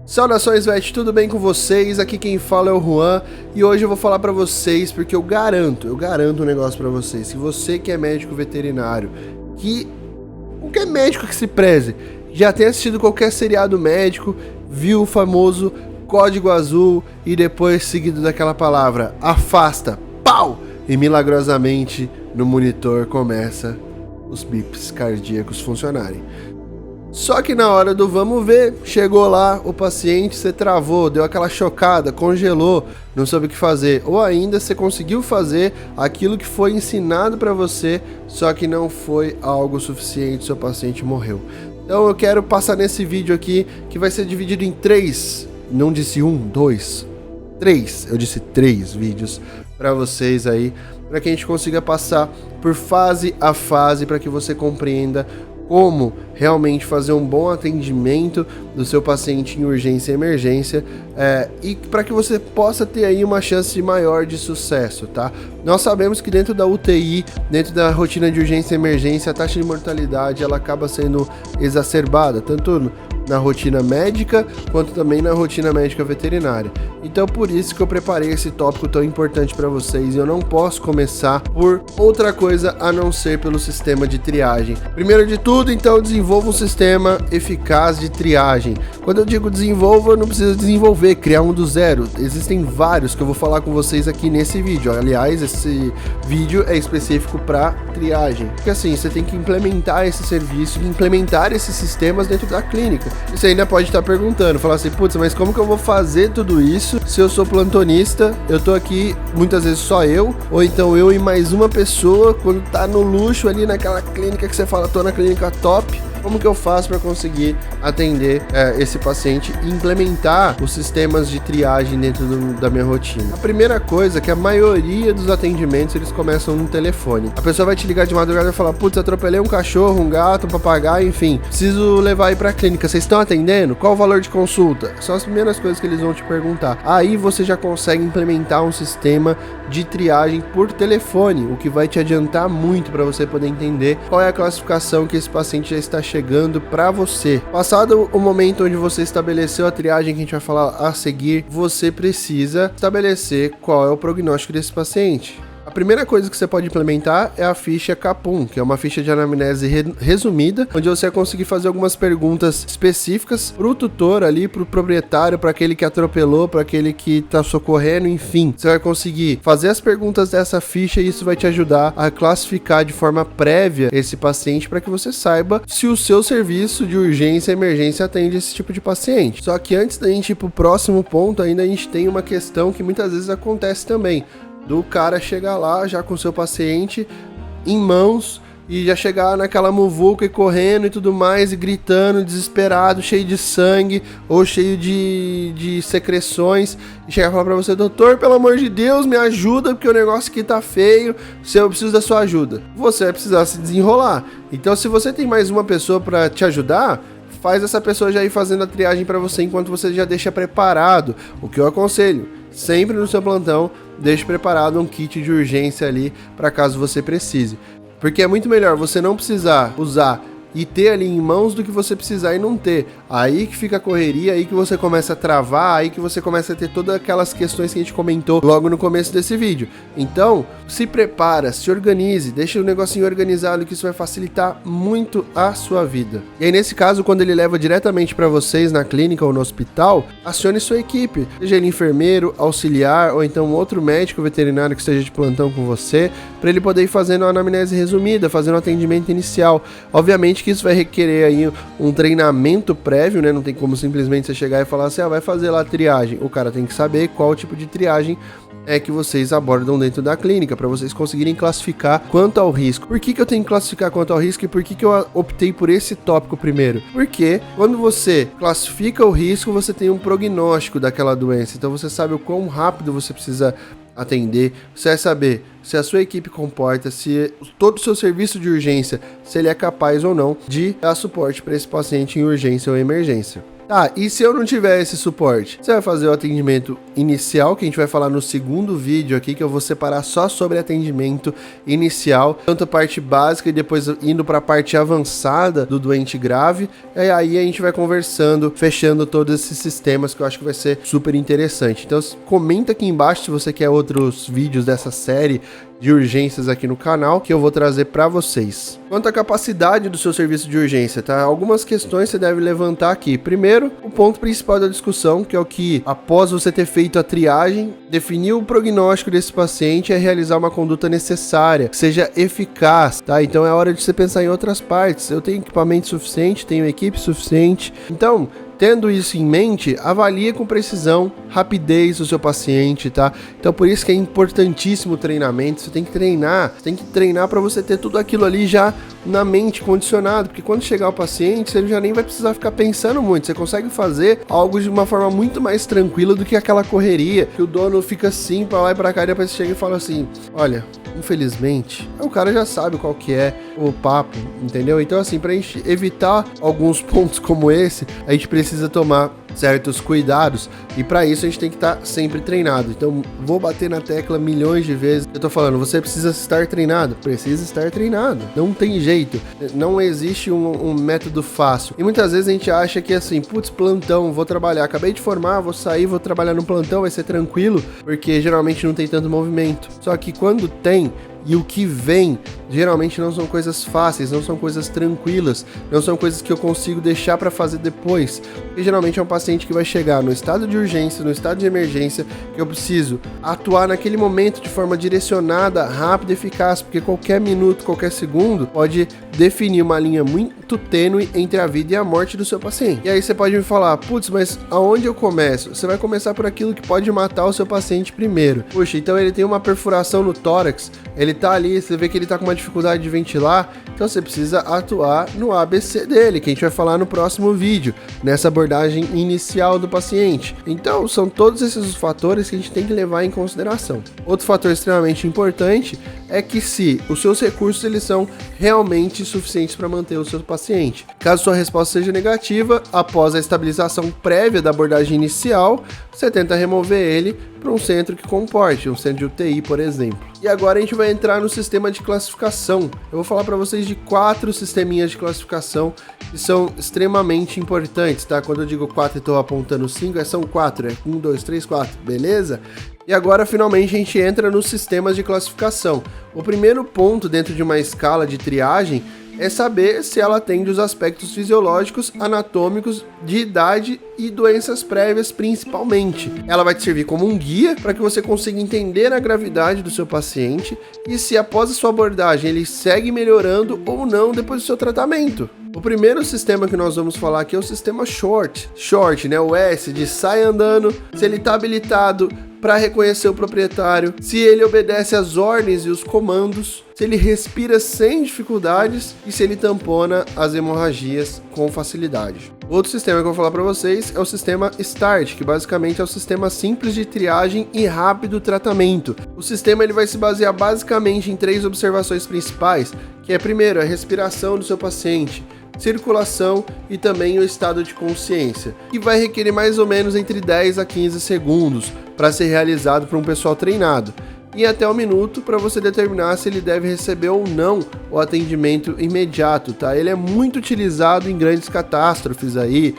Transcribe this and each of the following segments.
Saudações, vet, tudo bem com vocês? Aqui quem fala é o Juan e hoje eu vou falar pra vocês porque eu garanto um negócio pra vocês. Se você que é médico veterinário, que qualquer médico que se preze, já tem assistido qualquer seriado médico, viu o famoso código azul e depois seguido daquela palavra afasta, pau! E milagrosamente no monitor começa os bips cardíacos funcionarem. Só que na hora do vamos ver, chegou lá o paciente, você travou, deu aquela chocada, congelou, não soube o que fazer. Ou ainda você conseguiu fazer aquilo que foi ensinado para você, só que não foi algo suficiente, seu paciente morreu. Então eu quero passar nesse vídeo aqui, que vai ser dividido em 3, não disse 1, 2, 3, eu disse 3 vídeos para vocês aí, para que a gente consiga passar por fase a fase, para que você compreenda como realmente fazer um bom atendimento do seu paciente em urgência e emergência e para que você possa ter aí uma chance maior de sucesso, tá? Nós sabemos que dentro da UTI, dentro da rotina de urgência e emergência, a taxa de mortalidade ela acaba sendo exacerbada, tanto na rotina médica, quanto também na rotina médica veterinária. Então por isso que eu preparei esse tópico tão importante para vocês e eu não posso começar por outra coisa a não ser pelo sistema de triagem. Primeiro de tudo, então, desenvolva um sistema eficaz de triagem. Quando eu digo desenvolva, não precisa desenvolver, criar um do zero. Existem vários que eu vou falar com vocês aqui nesse vídeo. Aliás, esse vídeo é específico para triagem. Porque assim, você tem que implementar esse serviço, implementar esses sistemas dentro da clínica. Você ainda pode estar perguntando, falar assim, putz, mas como que eu vou fazer tudo isso se eu sou plantonista, eu tô aqui muitas vezes só eu, ou então eu e mais uma pessoa, quando tá no luxo ali naquela clínica que você fala, tô na clínica top, como que eu faço para conseguir atender esse paciente e implementar os sistemas de triagem dentro da minha rotina? A primeira coisa é que a maioria dos atendimentos eles começam no telefone. A pessoa vai te ligar de madrugada e falar, putz, atropelei um cachorro, um gato, um papagaio, enfim, preciso levar aí pra clínica, vocês estão atendendo? Qual o valor de consulta? São as primeiras coisas que eles vão te perguntar. Aí você já consegue implementar um sistema de triagem por telefone, o que vai te adiantar muito para você poder entender qual é a classificação que esse paciente já está chegando para você. Passado o momento onde você estabeleceu a triagem que a gente vai falar a seguir, você precisa estabelecer qual é o prognóstico desse paciente. A primeira coisa que você pode implementar é a ficha CAPUM, que é uma ficha de anamnese resumida, onde você vai conseguir fazer algumas perguntas específicas para o tutor ali, para o proprietário, para aquele que atropelou, para aquele que está socorrendo, enfim. Você vai conseguir fazer as perguntas dessa ficha e isso vai te ajudar a classificar de forma prévia esse paciente para que você saiba se o seu serviço de urgência e emergência atende esse tipo de paciente. Só que antes da gente ir para o próximo ponto, ainda a gente tem uma questão que muitas vezes acontece também, do cara chegar lá já com seu paciente em mãos e já chegar naquela muvuca e correndo e tudo mais e gritando, desesperado, cheio de sangue ou cheio de secreções e chegar e falar pra você, doutor, pelo amor de Deus, me ajuda porque o negócio aqui tá feio, eu preciso da sua ajuda. Você vai precisar se desenrolar. Então se você tem mais uma pessoa pra te ajudar, faz essa pessoa já ir fazendo a triagem pra você enquanto você já deixa preparado. O que eu aconselho, sempre no seu plantão, deixe preparado um kit de urgência ali para caso você precise. Porque é muito melhor você não precisar usar e ter ali em mãos do que você precisar e não ter. Aí que fica a correria, aí que você começa a travar, aí que você começa a ter todas aquelas questões que a gente comentou logo no começo desse vídeo. Então, se prepara, se organize, deixa o negocinho organizado que isso vai facilitar muito a sua vida. E aí nesse caso, quando ele leva diretamente para vocês na clínica ou no hospital, acione sua equipe, seja ele enfermeiro, auxiliar ou então outro médico veterinário que esteja de plantão com você, para ele poder ir fazendo uma anamnese resumida, fazendo um atendimento inicial. Obviamente que isso vai requerer aí um treinamento prévio, né? Não tem como simplesmente você chegar e falar assim, vai fazer lá a triagem. O cara tem que saber qual tipo de triagem é que vocês abordam dentro da clínica, para vocês conseguirem classificar quanto ao risco. Por que eu tenho que classificar quanto ao risco e por que eu optei por esse tópico primeiro? Porque quando você classifica o risco, você tem um prognóstico daquela doença, então você sabe o quão rápido você precisa atender, você vai saber se a sua equipe comporta, se todo o seu serviço de urgência, se ele é capaz ou não de dar suporte para esse paciente em urgência ou emergência. Tá, e se eu não tiver esse suporte? Você vai fazer o atendimento inicial, que a gente vai falar no segundo vídeo aqui, que eu vou separar só sobre atendimento inicial, tanto a parte básica e depois indo para a parte avançada do doente grave, e aí a gente vai conversando, fechando todos esses sistemas, que eu acho que vai ser super interessante. Então comenta aqui embaixo se você quer outros vídeos dessa série de urgências aqui no canal, que eu vou trazer para vocês. Quanto à capacidade do seu serviço de urgência, tá? Algumas questões você deve levantar aqui. Primeiro, o ponto principal da discussão, que é o que, após você ter feito a triagem, definir o prognóstico desse paciente é realizar uma conduta necessária, que seja eficaz, tá? Então é hora de você pensar em outras partes. Eu tenho equipamento suficiente, tenho equipe suficiente. Então, tendo isso em mente, avalie com precisão, rapidez o seu paciente, tá? Então por isso que é importantíssimo o treinamento. Você tem que treinar para você ter tudo aquilo ali já na mente condicionado, porque quando chegar o paciente, você já nem vai precisar ficar pensando muito. Você consegue fazer algo de uma forma muito mais tranquila do que aquela correria, que o dono fica assim para lá e para cá e depois chega e fala assim: olha, infelizmente, o cara já sabe qual que é o papo, entendeu? Então assim, pra gente evitar alguns pontos como esse, a gente precisa tomar certos cuidados, e para isso a gente tem que estar sempre treinado. Então vou bater na tecla milhões de vezes. Eu tô falando, você precisa estar treinado, precisa estar treinado, não tem jeito, não existe um método fácil. E muitas vezes a gente acha que assim, putz, plantão, vou trabalhar, acabei de formar, vou sair, vou trabalhar no plantão, vai ser tranquilo, porque geralmente não tem tanto movimento. Só que quando tem, e o que vem, geralmente não são coisas fáceis, não são coisas tranquilas, não são coisas que eu consigo deixar para fazer depois. E geralmente é um paciente que vai chegar no estado de urgência, no estado de emergência, que eu preciso atuar naquele momento de forma direcionada, rápida e eficaz, porque qualquer minuto, qualquer segundo pode definir uma linha muito tênue entre a vida e a morte do seu paciente. E aí você pode me falar, putz, mas aonde eu começo? Você vai começar por aquilo que pode matar o seu paciente primeiro. Puxa, então ele tem uma perfuração no tórax, ele tá ali, você vê que ele tá com uma dificuldade de ventilar, então você precisa atuar no ABC dele, que a gente vai falar no próximo vídeo, nessa abordagem inicial do paciente. Então, são todos esses os fatores que a gente tem que levar em consideração. Outro fator extremamente importante é que se os seus recursos eles são realmente suficientes para manter o seu paciente. Caso sua resposta seja negativa, após a estabilização prévia da abordagem inicial, você tenta remover ele para um centro que comporte, um centro de UTI, por exemplo. E agora a gente vai entrar no sistema de classificação. Eu vou falar para vocês de 4 sisteminhas de classificação que são extremamente importantes, tá? Quando eu digo 4 e estou apontando 5, são 4, 1, 2, 3, 4, beleza? E agora, finalmente, a gente entra nos sistemas de classificação. O primeiro ponto dentro de uma escala de triagem é saber se ela atende os aspectos fisiológicos, anatômicos, de idade e doenças prévias principalmente. Ela vai te servir como um guia para que você consiga entender a gravidade do seu paciente e se após a sua abordagem ele segue melhorando ou não depois do seu tratamento. O primeiro sistema que nós vamos falar aqui é o sistema SHORT, né? O S de sai andando, se ele está habilitado para reconhecer o proprietário, se ele obedece às ordens e os comandos, se ele respira sem dificuldades e se ele tampona as hemorragias com facilidade. Outro sistema que eu vou falar para vocês é o sistema START, que basicamente é o sistema simples de triagem e rápido tratamento. O sistema ele vai se basear basicamente em 3 observações principais, que é primeiro a respiração do seu paciente, circulação e também o estado de consciência, que vai requerer mais ou menos entre 10 a 15 segundos para ser realizado por um pessoal treinado, e até 1 minuto para você determinar se ele deve receber ou não o atendimento imediato, tá? Ele é muito utilizado em grandes catástrofes aí,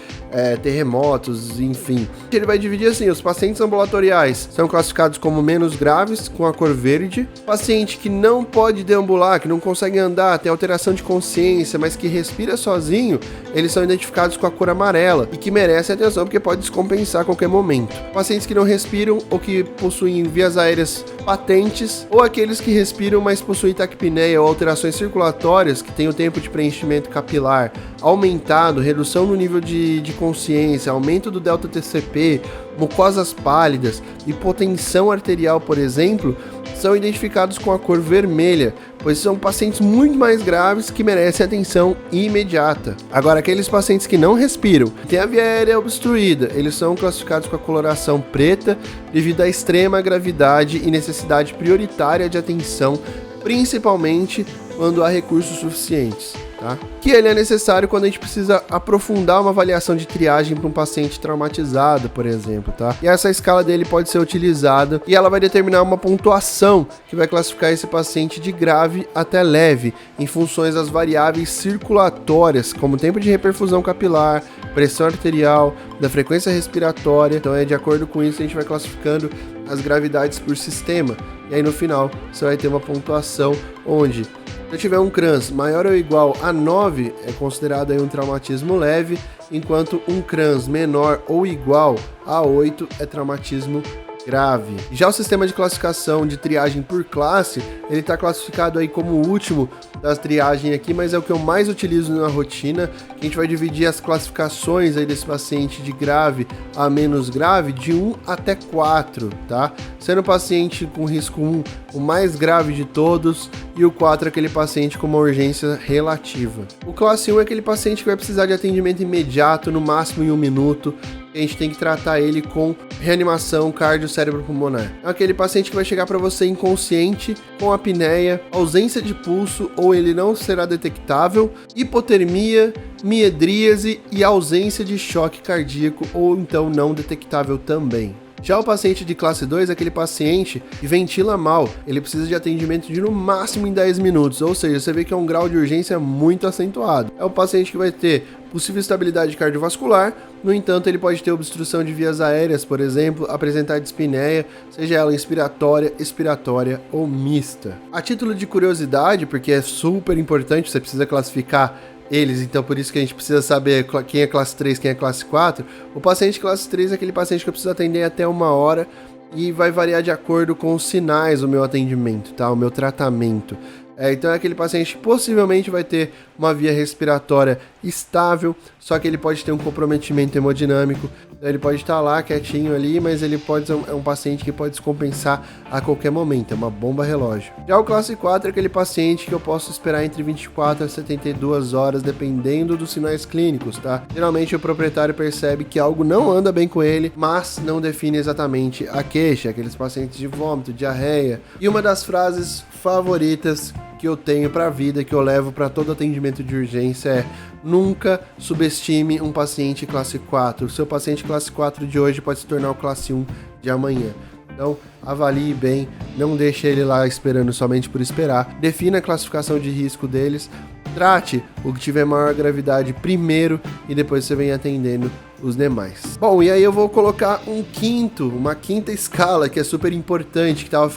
terremotos, enfim. Ele vai dividir assim, os pacientes ambulatoriais são classificados como menos graves, com a cor verde. Paciente que não pode deambular, que não consegue andar, tem alteração de consciência, mas que respira sozinho, eles são identificados com a cor amarela e que merecem atenção porque pode descompensar a qualquer momento. Pacientes que não respiram ou que possuem vias aéreas patentes, ou aqueles que respiram mas possuem taquipneia ou alterações circulatórias, que têm o tempo de preenchimento capilar aumentado, redução no nível de consciência, aumento do delta-TCP, mucosas pálidas, hipotensão arterial, por exemplo, são identificados com a cor vermelha, pois são pacientes muito mais graves que merecem atenção imediata. Agora, aqueles pacientes que não respiram, têm a via aérea obstruída, eles são classificados com a coloração preta devido à extrema gravidade e necessidade prioritária de atenção, principalmente quando há recursos suficientes. tá? Que ele é necessário quando a gente precisa aprofundar uma avaliação de triagem para um paciente traumatizado, por exemplo, tá? E essa escala dele pode ser utilizada e ela vai determinar uma pontuação que vai classificar esse paciente de grave até leve, em funções das variáveis circulatórias, como tempo de reperfusão capilar, pressão arterial, da frequência respiratória. Então de acordo com isso a gente vai classificando as gravidades por sistema. E aí no final você vai ter uma pontuação onde, se eu tiver um CRANS maior ou igual a 9, é considerado aí um traumatismo leve, enquanto um CRANS menor ou igual a 8 é traumatismo grave. Já o sistema de classificação de triagem por classe, ele está classificado aí como o último das triagens aqui, mas é o que eu mais utilizo na rotina, que a gente vai dividir as classificações aí desse paciente de grave a menos grave de 1 até 4, tá? Sendo o paciente com risco 1 o mais grave de todos e o 4 é aquele paciente com uma urgência relativa. O classe 1 é aquele paciente que vai precisar de atendimento imediato, no máximo em 1 minuto, a gente tem que tratar ele com reanimação cardio-cérebro-pulmonar. É aquele paciente que vai chegar para você inconsciente, com apneia, ausência de pulso ou ele não será detectável, hipotermia, miedríase e ausência de choque cardíaco ou então não detectável também. Já o paciente de classe 2 é aquele paciente que ventila mal, ele precisa de atendimento de no máximo em 10 minutos, ou seja, você vê que é um grau de urgência muito acentuado. É o paciente que vai ter possível estabilidade cardiovascular, no entanto ele pode ter obstrução de vias aéreas, por exemplo, apresentar dispneia, seja ela inspiratória, expiratória ou mista. A título de curiosidade, porque é super importante, você precisa classificar eles, então por isso que a gente precisa saber quem é classe 3, quem é classe 4. O paciente classe 3 é aquele paciente que eu preciso atender até 1 hora e vai variar de acordo com os sinais do meu atendimento, tá? O meu tratamento. Então é aquele paciente que possivelmente vai ter uma via respiratória estável, só que ele pode ter um comprometimento hemodinâmico, então ele pode estar lá quietinho ali, mas ele pode ser um paciente que pode descompensar a qualquer momento, é uma bomba relógio. Já o classe 4 é aquele paciente que eu posso esperar entre 24 a 72 horas, dependendo dos sinais clínicos, tá? Geralmente o proprietário percebe que algo não anda bem com ele, mas não define exatamente a queixa, aqueles pacientes de vômito, diarreia. E uma das frases favoritas que eu tenho para a vida, que eu levo para todo atendimento de urgência é: nunca subestime um paciente classe 4. O seu paciente classe 4 de hoje pode se tornar o classe 1 de amanhã. Então, avalie bem, não deixe ele lá esperando somente por esperar. Defina a classificação de risco deles, trate o que tiver maior gravidade primeiro e depois você vem atendendo os demais. Bom, e aí eu vou colocar uma quinta escala que é super importante, que tava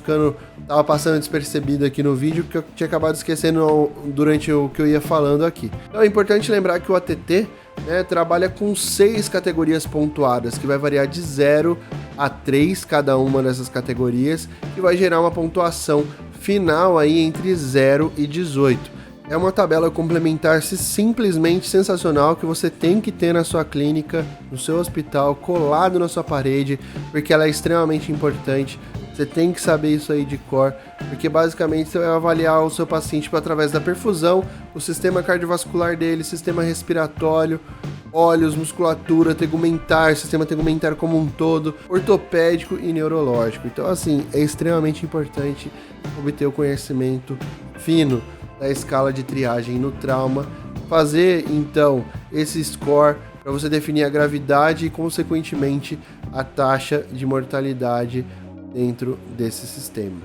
passando despercebido aqui no vídeo, que eu tinha acabado esquecendo durante o que eu ia falando aqui. Então é importante lembrar que o ATT, né, trabalha com 6 categorias pontuadas, que vai variar de 0 a 3 cada uma dessas categorias, que vai gerar uma pontuação final aí entre 0 e 18. É uma tabela complementar simplesmente sensacional que você tem que ter na sua clínica, no seu hospital, colado na sua parede, porque ela é extremamente importante. Você tem que saber isso aí de cor, porque basicamente você vai avaliar o seu paciente através da perfusão, o sistema cardiovascular dele, sistema respiratório, olhos, musculatura tegumentar, sistema tegumentar como um todo, ortopédico e neurológico. Então, assim, é extremamente importante obter o conhecimento fino da escala de triagem no trauma, fazer então esse score para você definir a gravidade e consequentemente a taxa de mortalidade dentro desse sistema.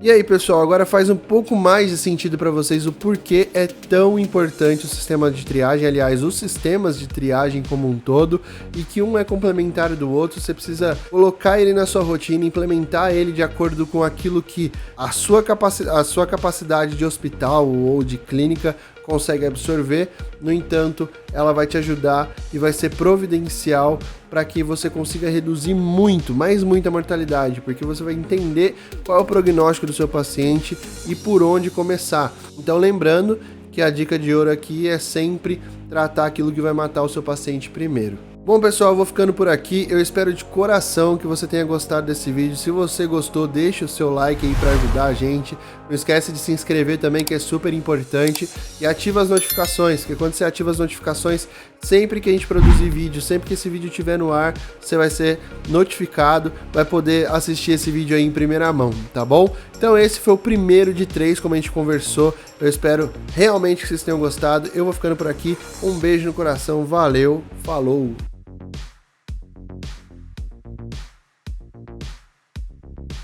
E aí, pessoal, agora faz um pouco mais de sentido para vocês o porquê é tão importante o sistema de triagem, aliás, os sistemas de triagem como um todo, e que um é complementar do outro. Você precisa colocar ele na sua rotina, implementar ele de acordo com aquilo que a sua capacidade de hospital ou de clínica consegue absorver. No entanto, ela vai te ajudar e vai ser providencial para que você consiga reduzir muito a mortalidade, porque você vai entender qual é o prognóstico do seu paciente e por onde começar. Então, lembrando que a dica de ouro aqui é sempre tratar aquilo que vai matar o seu paciente primeiro. Bom, pessoal, eu vou ficando por aqui. Eu espero de coração que você tenha gostado desse vídeo. Se você gostou, deixa o seu like aí para ajudar a gente. Não esquece de se inscrever também, que é super importante. E ativa as notificações, porque quando você ativa as notificações, sempre que a gente produzir vídeo, sempre que esse vídeo estiver no ar, você vai ser notificado, vai poder assistir esse vídeo aí em primeira mão, tá bom? Então esse foi o primeiro de 3, como a gente conversou. Eu espero realmente que vocês tenham gostado. Eu vou ficando por aqui. Um beijo no coração. Valeu. Falou.